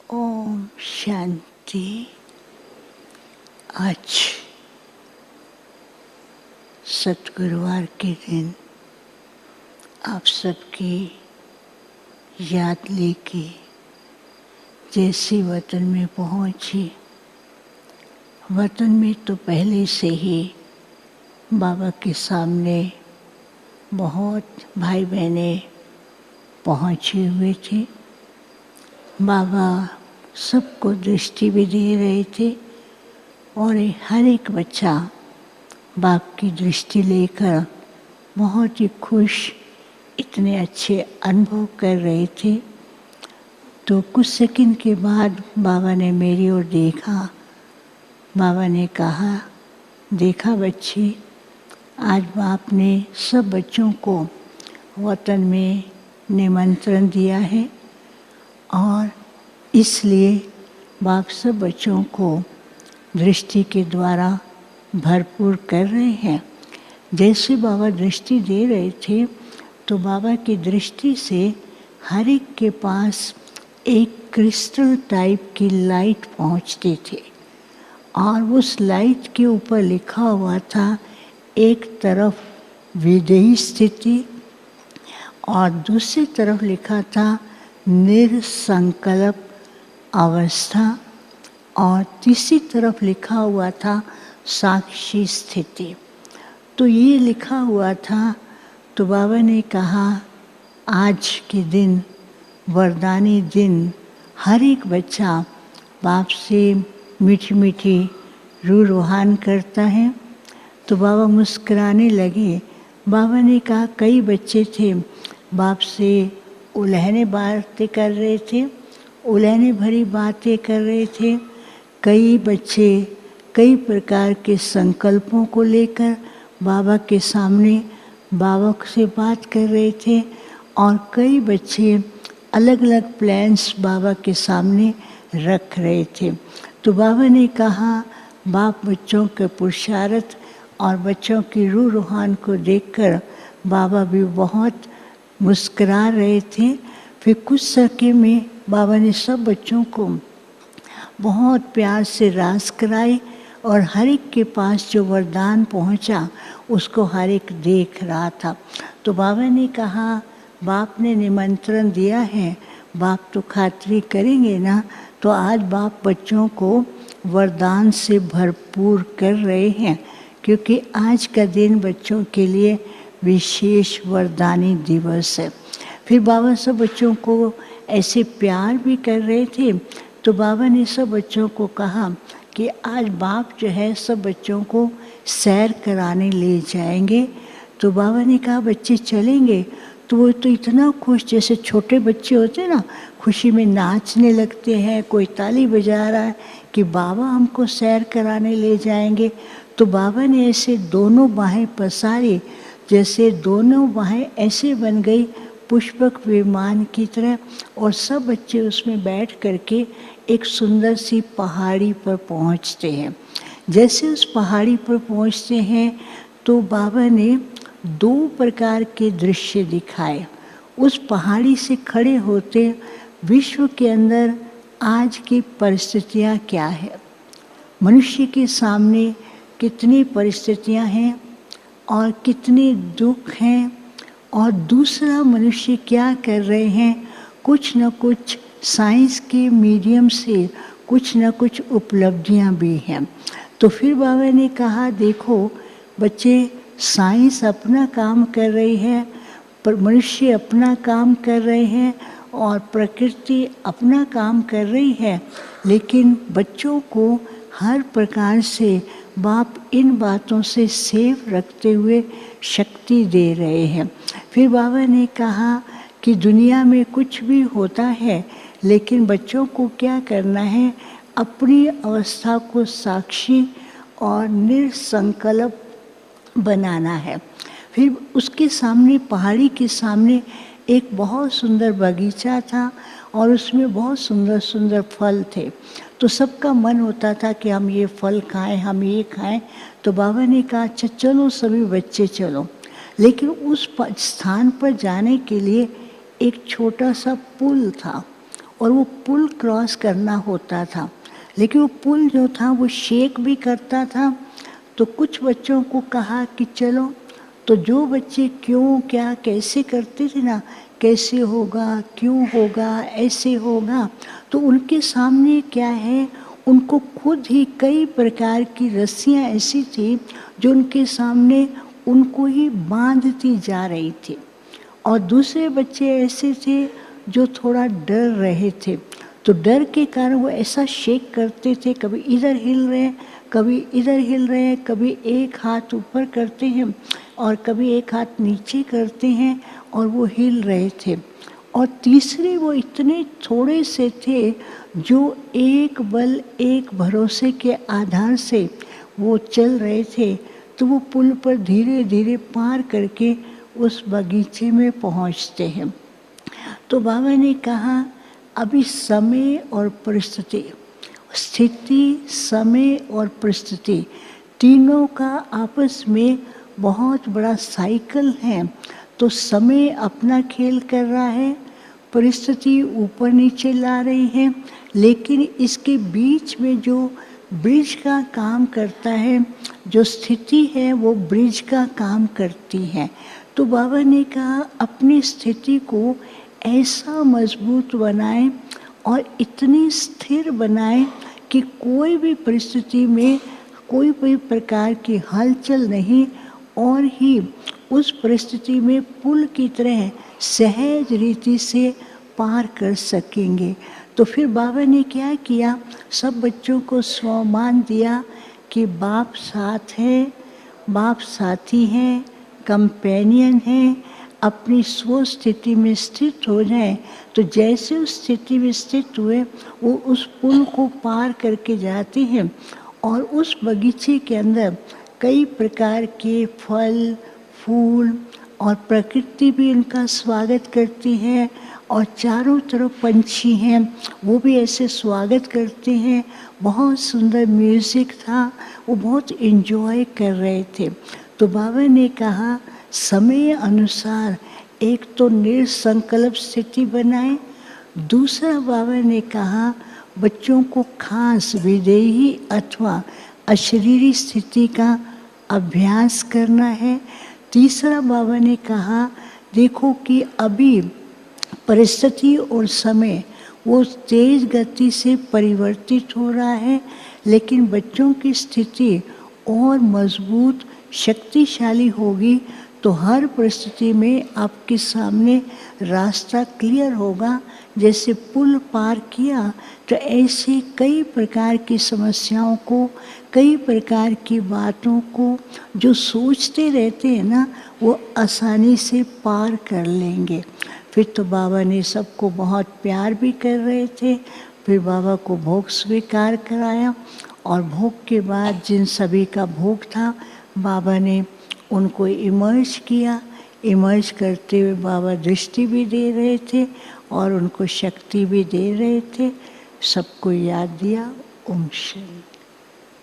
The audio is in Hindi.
ओम शांति। आज सतगुरुवार के दिन आप सबकी याद लेके जैसे वतन में पहुंची, वतन में तो पहले से ही बाबा के सामने बहुत भाई बहने पहुंचे हुए थे। बाबा सबको दृष्टि भी दे रहे थे और हर एक बच्चा बाप की दृष्टि लेकर बहुत ही खुश, इतने अच्छे अनुभव कर रहे थे। तो कुछ सेकंड के बाद बाबा ने मेरी ओर देखा। बाबा ने कहा, देखा बच्चे, आज बाप ने सब बच्चों को वतन में निमंत्रण दिया है और इसलिए बाप सब बच्चों को दृष्टि के द्वारा भरपूर कर रहे हैं। जैसे बाबा दृष्टि दे रहे थे तो बाबा की दृष्टि से हर एक के पास एक क्रिस्टल टाइप की लाइट पहुंचती थी और उस लाइट के ऊपर लिखा हुआ था, एक तरफ विदेही स्थिति और दूसरी तरफ लिखा था निरसंकल्प अवस्था और तीसरी तरफ लिखा हुआ था साक्षी स्थिति। तो ये लिखा हुआ था। तो बाबा ने कहा, आज के दिन वरदानी दिन, हर एक बच्चा बाप से मीठी मीठी रूहान करता है। तो बाबा मुस्कुराने लगे। बाबा ने कहा, कई बच्चे थे बाप से उलहने बातें कर रहे थे, उलहने भरी बातें कर रहे थे। कई बच्चे कई प्रकार के संकल्पों को लेकर बाबा के सामने बाबा से बात कर रहे थे और कई बच्चे अलग अलग प्लान्स बाबा के सामने रख रहे थे। तो बाबा ने कहा, बाप बच्चों के पुरुषार्थ और बच्चों की रूहान को देखकर बाबा भी बहुत मुस्कुरा रहे थे। फिर कुछ सेकंड में बाबा ने सब बच्चों को बहुत प्यार से रास कराए और हर एक के पास जो वरदान पहुंचा उसको हर एक देख रहा था। तो बाबा ने कहा, बाप ने निमंत्रण दिया है, बाप तो खातिरी करेंगे ना। तो आज बाप बच्चों को वरदान से भरपूर कर रहे हैं क्योंकि आज का दिन बच्चों के लिए विशेष वरदानी दिवस है। फिर बाबा सब बच्चों को ऐसे प्यार भी कर रहे थे। तो बाबा ने सब बच्चों को कहा कि आज बाप जो है सब बच्चों को सैर कराने ले जाएंगे। तो बाबा ने कहा, बच्चे चलेंगे? तो वो तो इतना खुश, जैसे छोटे बच्चे होते हैं ना, खुशी में नाचने लगते हैं, कोई ताली बजा रहा है कि बाबा हमको सैर कराने ले जाएंगे। तो बाबा ने ऐसे दोनों बाहें पसारी, जैसे दोनों बाहें ऐसे बन गई पुष्पक विमान की तरह और सब बच्चे उसमें बैठ करके एक सुंदर सी पहाड़ी पर पहुंचते हैं। जैसे उस पहाड़ी पर पहुंचते हैं तो बाबा ने दो प्रकार के दृश्य दिखाए। उस पहाड़ी से खड़े होते विश्व के अंदर आज की परिस्थितियां क्या है, मनुष्य के सामने कितनी परिस्थितियां हैं और कितने दुख हैं और दूसरा मनुष्य क्या कर रहे हैं। कुछ न कुछ साइंस के मीडियम से कुछ न कुछ उपलब्धियां भी हैं। तो फिर बाबा ने कहा, देखो बच्चे, साइंस अपना काम कर रही है, पर मनुष्य अपना काम कर रहे हैं और प्रकृति अपना काम कर रही है, लेकिन बच्चों को हर प्रकार से बाप इन बातों से सेफ रखते हुए शक्ति दे रहे हैं। फिर बाबा ने कहा कि दुनिया में कुछ भी होता है, लेकिन बच्चों को क्या करना है, अपनी अवस्था को साक्षी और निरसंकल्प बनाना है। फिर उसके सामने, पहाड़ी के सामने एक बहुत सुंदर बगीचा था और उसमें बहुत सुंदर सुंदर फल थे। तो सबका मन होता था कि हम ये फल खाएं, हम ये खाएं। तो बाबा ने कहा, अच्छा चलो सभी बच्चे चलो। लेकिन उस स्थान पर जाने के लिए एक छोटा सा पुल था और वो पुल क्रॉस करना होता था, लेकिन वो पुल जो था वो शेक भी करता था। तो कुछ बच्चों को कहा कि चलो, तो जो बच्चे क्यों क्या कैसे करते थे ना, कैसे होगा, क्यों होगा, ऐसे होगा, तो उनके सामने क्या है, उनको खुद ही कई प्रकार की रस्सियाँ ऐसी थी जो उनके सामने उनको ही बांधती जा रही थी। और दूसरे बच्चे ऐसे थे जो थोड़ा डर रहे थे, तो डर के कारण वो ऐसा शेक करते थे, कभी इधर हिल रहे हैं, कभी इधर हिल रहे हैं, कभी एक हाथ ऊपर करते हैं और कभी एक हाथ नीचे करते हैं, और वो हिल रहे थे। और तीसरे वो इतने थोड़े से थे जो एक बल एक भरोसे के आधार से वो चल रहे थे। तो वो पुल पर धीरे धीरे पार करके उस बगीचे में पहुंचते हैं। तो बाबा ने कहा, अभी समय और परिस्थिति, स्थिति, समय और परिस्थिति तीनों का आपस में बहुत बड़ा साइकिल है। तो समय अपना खेल कर रहा है, परिस्थिति ऊपर नीचे ला रही है, लेकिन इसके बीच में जो ब्रिज का काम करता है, जो स्थिति है वो ब्रिज का काम करती है। तो बाबा ने कहा, अपनी स्थिति को ऐसा मजबूत बनाएं और इतनी स्थिर बनाएं कि कोई भी परिस्थिति में कोई भी प्रकार की हलचल नहीं, और ही उस परिस्थिति में पुल की तरह सहज रीति से पार कर सकेंगे। तो फिर बाबा ने क्या किया, सब बच्चों को सम्मान दिया कि बाप साथ है, बाप साथी हैं, कंपेनियन हैं। अपनी स्व स्थिति में स्थित हो जाएं, तो जैसे उस स्थिति में स्थित हुए वो उस पुल को पार करके जाते हैं, और उस बगीचे के अंदर कई प्रकार के फल, फूल और प्रकृति भी उनका स्वागत करती है, और चारों तरफ पंछी हैं वो भी ऐसे स्वागत करते हैं। बहुत सुंदर म्यूज़िक था, वो बहुत एंजॉय कर रहे थे। तो बाबा ने कहा, समय अनुसार एक तो निर्संकल्प स्थिति बनाए, दूसरा बाबा ने कहा बच्चों को खास विदेही अथवा अशरीरी स्थिति का अभ्यास करना है। तीसरा बाबा ने कहा, देखो कि अभी परिस्थिति और समय वो तेज गति से परिवर्तित हो रहा है, लेकिन बच्चों की स्थिति और मजबूत शक्तिशाली होगी तो हर परिस्थिति में आपके सामने रास्ता क्लियर होगा। जैसे पुल पार किया तो ऐसे कई प्रकार की समस्याओं को, कई प्रकार की बातों को जो सोचते रहते हैं ना, वो आसानी से पार कर लेंगे। फिर तो बाबा ने सबको बहुत प्यार भी कर रहे थे। फिर बाबा को भोग स्वीकार कराया, और भोग के बाद जिन सभी का भोग था बाबा ने उनको इमर्ज किया। इमर्ज करते हुए बाबा दृष्टि भी दे रहे थे और उनको शक्ति भी दे रहे थे। सबको याद दिया। ओम शांति।